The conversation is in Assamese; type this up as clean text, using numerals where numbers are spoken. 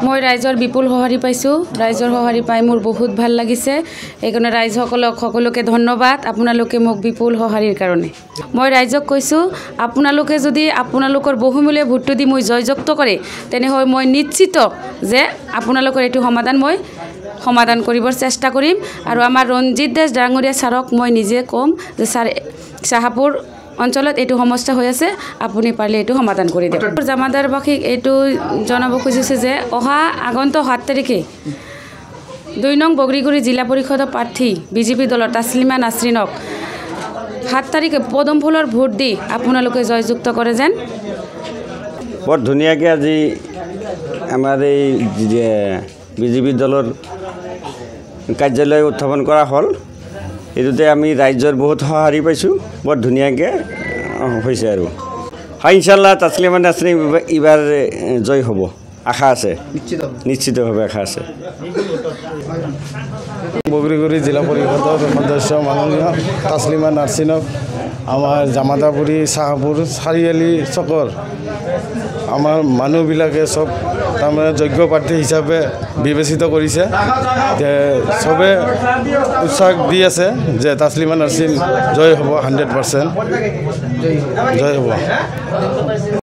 মই ৰাইজৰ বিপুল সঁহাৰি পাইছোঁ। ৰাইজৰ সঁহাৰি পাই মোৰ বহুত ভাল লাগিছে। সেইকাৰণে ৰাইজসকলক সকলোকে ধন্যবাদ, আপোনালোকে মোক বিপুল সঁহাৰিৰ কাৰণে। মই ৰাইজক কৈছোঁ, আপোনালোকে যদি আপোনালোকৰ বহুমূলীয়া ভোটটো দি মই জয়যুক্ত কৰে, তেনেহ'লে মই নিশ্চিত যে আপোনালোকৰ এইটো সমাধান কৰিবৰ চেষ্টা কৰিম। আৰু আমাৰ ৰঞ্জিত দাস ডাঙৰীয়া ছাৰক মই নিজে ক'ম যে ছাৰ, চাহাপুৰ অঞ্চলত এইটো সমস্যা হৈ আছে, আপুনি পাৰিলে এইটো সমাধান কৰি দিয়ক। জামাদাৰবাসীক এইটো জনাব খুজিছে যে আগন্তুক 7 তাৰিখে 2 নং বগৰীগুৰি জিলা পৰিষদৰ প্ৰাৰ্থী বিজেপি দলৰ তাছলিমা নাছৰিনক 7 তাৰিখে পদম ফুলৰ ভোট দি আপোনালোকে জয়যুক্ত কৰে যেন। বৰ ধুনীয়াকৈ আজি আমাৰ এই বিজেপি দলৰ কাৰ্যালয় উত্থাপন কৰা হ'ল। এইটোতে আমি ৰাইজৰ বহুত সঁহাৰি পাইছোঁ, বৰ ধুনীয়াকৈ হৈছে। আৰু ইনশাল্লাহ তাছলিমা নাছৰিন এইবাৰ জয় হ'ব, আশা আছে, নিশ্চিতভাৱে আশা আছে। বগৰীগুৰি জিলা পৰিষদৰ সদস্য মাননীয় তাছলিমা নাছৰিনক আমাৰ জামাদাপুৰী চাহাপুৰ চাৰিআলি চকৰ আমাৰ মানুহবিলাকে চব তাৰমানে যোগ্য প্ৰাৰ্থী হিচাপে বিবেচিত কৰিছে। চবে উৎসাহ দি আছে যে তাছলিমা নাছৰিন জয় হ'ব, 100% জয় হ'ব।